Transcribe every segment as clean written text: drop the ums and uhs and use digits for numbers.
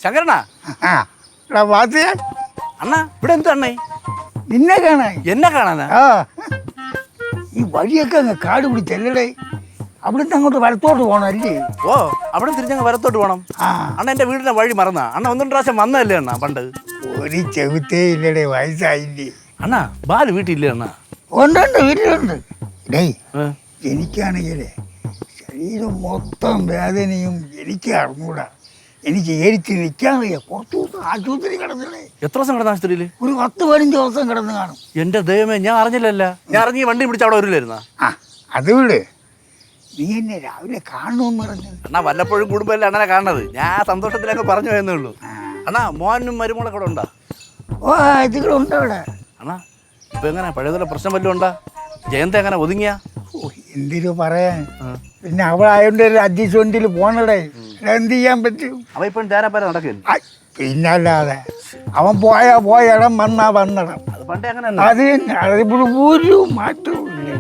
ശങ്കരനാ വാസിയ അണ്ണാ ഇവിടെ എന്ത് അണ്ണേ? നിന്നെ കാണാൻ. എന്നെ കാണാനാ? ആ ഈ വഴിയൊക്കെ അങ്ങ് കാട് പിടിച്ചല്ലേ, അവിടുന്ന് അങ്ങോട്ട് വലത്തോട്ട് പോകണം അല്ലേ? ഓ അവിടെ തിരിഞ്ഞങ്ങ് വരത്തോട്ട് പോകണം. ആ അണ്ണ എന്റെ വീടിന്റെ വഴി മറന്നാ? അണ്ണ ഒന്നും പ്രാവശ്യം വന്നതല്ലേ അണ്ണാ പണ്ട്? ഒരു ചെവിത്തേ ഇല്ലടേ, വയസ്സായില്ലേ. അണ്ണാ ബാല് വീട്ടിലില്ലേ അണ്ണാ? ഉണ്ട് വീട്ടിലുണ്ട്. ഡേയ് ഏ? എനിക്കാണെങ്കിലേ ശരീരം മൊത്തം വേദനയും എനിക്ക് അറിഞ്ഞൂടാ. എനിക്ക് ഏരിച്ച് നിൽക്കാൻ വയ്യ. കുറച്ച് ദിവസം ആശുപത്രി കിടന്നില്ലേ. എത്ര ദിവസം കിടന്ന ആശുപത്രിയിൽ? ഒരു 10-15 ദിവസം കിടന്ന് കാണും. എന്റെ ദൈവമേ, ഞാൻ അറിഞ്ഞില്ലല്ല. ഞാൻ അറിഞ്ഞ് വണ്ടി പിടിച്ച് അവിടെ വരില്ലായിരുന്നാ? ആ അത് വിട്. നീ എന്നെ രാവിലെ കാണണമെന്ന് പറഞ്ഞത്. അണ്ണാ വല്ലപ്പോഴും കുടുംബമല്ലേ അണ്ണനെ കാണുന്നത്. ഞാൻ സന്തോഷത്തിലൊക്കെ പറഞ്ഞു പോയെന്നേ ഉള്ളൂ. അണ്ണാ മോനും മരുമോളൊക്കെ ഇവിടെ ഉണ്ടാ? ഓ ഇതുകളുണ്ട് അവിടെ. അണ്ണാ ഇപ്പൊ എങ്ങനെ പഴയതുപോലെ പ്രശ്നം വല്ലതും ഉണ്ടാ? ജയന്ത എങ്ങനെ ഒതുങ്ങിയാ? ഓ എന്തിനു പറയാൻ, പിന്നെ അവളായോണ്ട് ഒരു അഡ്ജസ്റ്റ്മെന്റിൽ പോണടേ. എന്ത് ചെയ്യാൻ പറ്റും? അവ ഇപ്പം തേരാപ്പാര നടക്കില്ല. പിന്നല്ലാതെ അവൻ പോയ ഇടം വന്നിടം. അത് പണ്ടേ അങ്ങനെ അത് തന്നെ, അതിപ്പോൾ ഒരു മാറ്റവും ഇല്ല.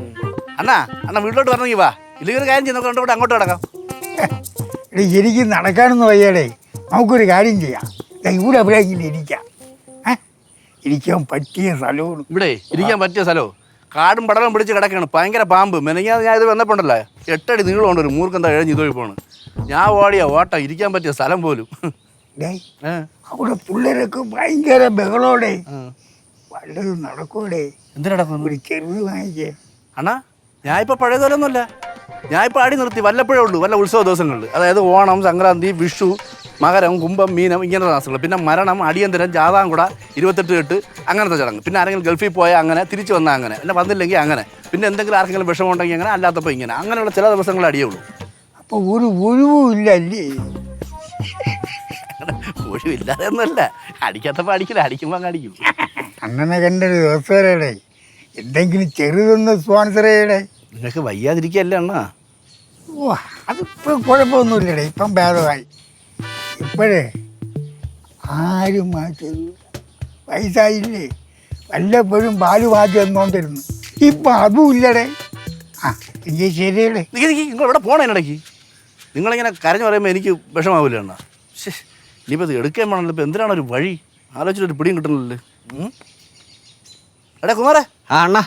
അണ്ണാ വീട്ടിലോട്ട് വരണമെങ്കിൽ വാ, ഇല്ലെങ്കിൽ ഒരു കാര്യം ചെയ്യുന്ന കൊണ്ടോട്ട് അങ്ങോട്ട് കിടക്കാം. എടേ എനിക്ക് നടക്കാനൊന്നും വയ്യടേ. നമുക്കൊരു കാര്യം ചെയ്യാം. ഇവിടെ എവിടെയെങ്കിലും ഇരിക്കാം. ഇരിക്കാൻ പറ്റിയ സ്ഥലവും ഇവിടെ ഇരിക്കാൻ പറ്റിയ സ്ഥലമോ? കാടും പടലും പിടിച്ച് കിടക്കുകയാണ്. ഭയങ്കര പാമ്പ്. മെനങ്ങാതെ ഞാൻ ഇത് വന്നപ്പോണ്ടല്ലേ 8 അടി നീളമുണ്ട് ഒരു മൂർക്കെന്താ എഴഞ്ഞ് ഇതുവഴി പോണ്. ഞാൻ ഓടിയാ ഓട്ട, ഇരിക്കാൻ പറ്റിയ സ്ഥലം പോലും. അവിടെ പിള്ളേരൊക്കെ ഭയങ്കര ബഹളോടെ. വല്ലതും നടക്കൂടെ? എന്തിനാ നടക്കുന്നു? ഒരു ചെറുത് വാങ്ങിക്കേ. അണ്ണാ ഞാൻ ഇപ്പൊ പഴയതുപോലൊന്നുമല്ല. ഞാൻ ഇപ്പൊ അടി നിർത്തി വല്ലപ്പോഴേ ഉള്ളൂ, വല്ല ഉത്സവ ദിവസങ്ങളിൽ. അതായത് ഓണം, സംക്രാന്തി, വിഷു, മകരം, കുംഭം, മീനം, ഇങ്ങനത്തെ മാസങ്ങൾ. പിന്നെ മരണം, അടിയന്തരം, ജാതാംകുട, 28 കെട്ട്, അങ്ങനത്തെ ചടങ്ങ്. പിന്നെ ആരെങ്കിലും ഗൾഫിൽ പോയാൽ അങ്ങനെ, തിരിച്ചു വന്നാൽ അങ്ങനെ, അല്ല വന്നില്ലെങ്കിൽ അങ്ങനെ. പിന്നെ എന്തെങ്കിലും ആർക്കെങ്കിലും വിഷമം ഉണ്ടെങ്കിൽ അങ്ങനെ, അല്ലാത്തപ്പോൾ ഇങ്ങനെ. അങ്ങനെയുള്ള ചില ദിവസങ്ങൾ അടിയുള്ളൂ. അപ്പോൾ ഒരു ഒഴിവും ഇല്ല അല്ലേ? ഒഴിവില്ലാതെ ഒന്നുമല്ല. അടിക്കാത്തപ്പോൾ അടിക്കില്ല, അടിക്കുമ്പോൾ അങ്ങ് അടിക്കും. അങ്ങനെ കണ്ടൊരു ദിവസം വരടേ. എന്തെങ്കിലും ചെറുതൊന്ന് സ്പോൺസർ ചെയ്യടേ. നിങ്ങൾക്ക് വയ്യാതിരിക്കുകയല്ലേ അണ്ണാ? ഓ അതിപ്പോൾ കുഴപ്പമൊന്നുമില്ലടേ, ഇപ്പം ഭേദമായി. ഇപ്പോഴേ ആരും മാറ്റരുത്. വയസ്സായില്ലേ, വല്ലപ്പോഴും പാല് മാറ്റി വന്നോണ്ടിരുന്നു. ഇപ്പം അതും ഇല്ലടേ. ആ എനിക്ക് ശരിയടേ. നിങ്ങൾ ഇവിടെ പോകണേ ഇടയ്ക്ക്? നിങ്ങളിങ്ങനെ കരഞ്ഞു പറയുമ്പോൾ എനിക്ക് വിഷമാവില്ല അണ്ണാ. ഇനിയിപ്പോൾ ഇത് എടുക്കാൻ വേണമല്ലോ. ഇപ്പോൾ എന്തിനാണ് ഒരു വഴി ആലോചിച്ചിട്ടൊരു പിടിയും കിട്ടുന്നില്ലേ? എടാ കുമാരേ. ആ അണ്ണാ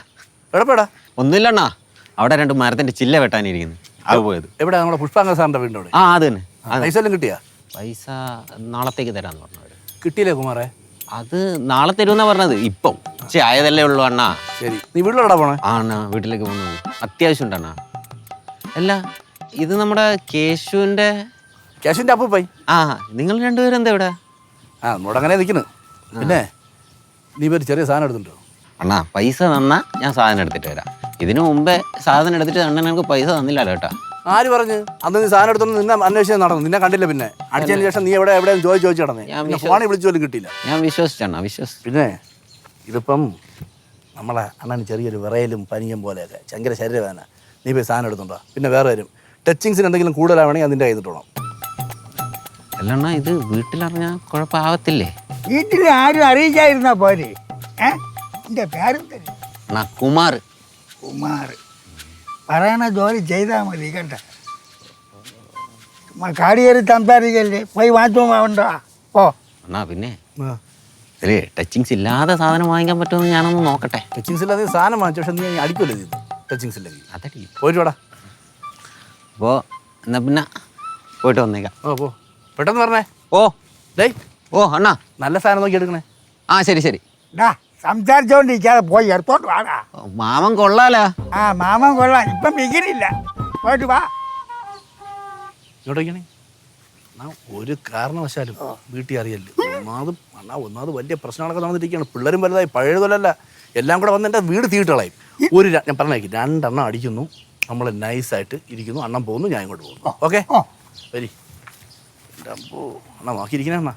എടപ്പേടാ? ഒന്നുമില്ല അണ്ണാ, അവിടെ 2 മരത്തിന്റെ ചില്ല വെട്ടാനിരിക്കുന്നു. അത് പോയത്. എവിടെ? നമ്മുടെ പുഷ്പാങ്ക സാറിൻ്റെ വീടിൻ്റെ അവിടെ. ആ അത് തന്നെ. പൈസ എല്ലാം കിട്ടിയാ? പൈസ നാളത്തേക്ക് തരാന്ന് പറഞ്ഞവര്. കിട്ടിയില്ലേ കുമാരേ? അത് നാളെ തരുമെന്നാ പറഞ്ഞത്. ഇപ്പം ആയതല്ലേ ഉള്ളൂ അണ്ണാ. ശരി, നീ വീട്ടിലോടാ പോണേ? ആ അണ്ണാ വീട്ടിലേക്ക് വന്നു, അത്യാവശ്യം ഉണ്ട് അണ്ണാ. അല്ല ഇത് നമ്മുടെ കേശുവിന്റെ അപ്പൂപ്പായി. ആ നിങ്ങൾ രണ്ടുപേരും എന്താ ഇവിടെ? നമ്മോട് അങ്ങനെ നിൽക്കുന്നു. പിന്നെ നീ ഒരു ചെറിയ സാധനം എടുത്തിട്ടുണ്ടോ? അണ്ണാ പൈസ തന്നാ ഞാൻ സാധനം എടുത്തിട്ട് വരാം. ഇതിനു മുമ്പേ സാധനം എടുത്തിട്ട് അണ്ണൻ എനിക്ക് പൈസ തന്നില്ലല്ലോ കേട്ടാ. ആര് പറഞ്ഞു? അന്ന് നീ സാധനം എടുത്തോണ്ട് നിന്നെ അന്വേഷിച്ച് നടന്നു, നിന്നെ കണ്ടില്ല. പിന്നെ അടിച്ചതിന് ശേഷം നീ എവിടെയും ചോദിച്ചു നടന്നേ. ഫോണിൽ വിളിച്ചു പോലും കിട്ടിയില്ല. ഞാൻ വിശ്വസിച്ചണ്ണാ, വിശ്വസിച്ചു. പിന്നെ ഇതിപ്പം നമ്മളെ അണ്ണന് ചെറിയൊരു വിറയലും പനിയും പോലെയൊക്കെ, ഭയങ്കര ശരീരവേദന. നീ പോയി സാധനം എടുത്തുണ്ടോ? പിന്നെ വേറെ വരും ടച്ചിങ്സിന് എന്തെങ്കിലും കൂടുതലാവണമെങ്കിൽ അതിൻ്റെ കയ്യിട്ടോണം. അല്ലണ്ണാ ഇത് വീട്ടിലറിഞ്ഞാൽ കുഴപ്പമാവത്തില്ലേ? വീട്ടിൽ ആരും അറിയിച്ചായിരുന്നാ പോരെ? എൻ്റെ പേരെന്തല്ലേ? അണ്ണാ കുമാർ. കുമാർ പറയണ ജോലി ചെയ്താൽ മതി കേട്ടോ. കാടി കയറി സംസാരിക്കല്ലേ. പോയി മാറ്റമാവണ്ടോ? ഓ അണ്ണാ പിന്നെ അല്ലേ ടച്ചിങ്സ് ഇല്ലാതെ സാധനം വാങ്ങിക്കാൻ പറ്റുമെന്ന് ഞാനൊന്ന് നോക്കട്ടെ. ടച്ചിങ്സ് ഇല്ലാതെ സാധനം വാങ്ങിച്ചു, പക്ഷെ നീ അടിക്കുമല്ലോ ചെയ്തു ടച്ചിങ്സ് ഇല്ലെങ്കിൽ. അതടി പോയിട്ട് വേടാ. അപ്പോൾ എന്നാ പിന്നെ പോയിട്ട് വന്നേക്കാം. പോ പെട്ടെന്ന് പറഞ്ഞേ. ഓ ഡേ ഓ അണ്ണാ നല്ല സാധനം നോക്കി എടുക്കണേ. ആ ശരി ശരി. സംസാരിച്ചോണ്ടിരിക്കാതെ പോയി എടുത്തോട്ട് വാടാ. മാമൻ കൊള്ളാലോ. ആ മാമൻ കൊള്ളാം. ഇപ്പം മികിലില്ല. പോയിട്ട് വാ. ഇങ്ങോട്ടേക്കണേ. ഒരു കാരണവശാലും വീട്ടിൽ അറിയല്ലേ. ഒന്നാമത് വലിയ പ്രശ്നങ്ങളൊക്കെ നടന്നിരിക്കുകയാണ്. പിള്ളേരും വലുതായി, പഴയതുപോലല്ല. എല്ലാം കൂടെ വന്ന് എൻ്റെ വീട് തീട്ടളയും. ഞാൻ പറഞ്ഞേക്ക് 2 എണ്ണം അടിക്കുന്നു, നമ്മൾ നൈസായിട്ട് ഇരിക്കുന്നു. അണ്ണം പോകുന്നു, ഞാൻ ഇങ്ങോട്ട് പോകുന്നു. ഓക്കെ വരി. എൻ്റെ അമ്പോ അണ്ണാ നോക്കിയിരിക്കണേ അണ്ണാ.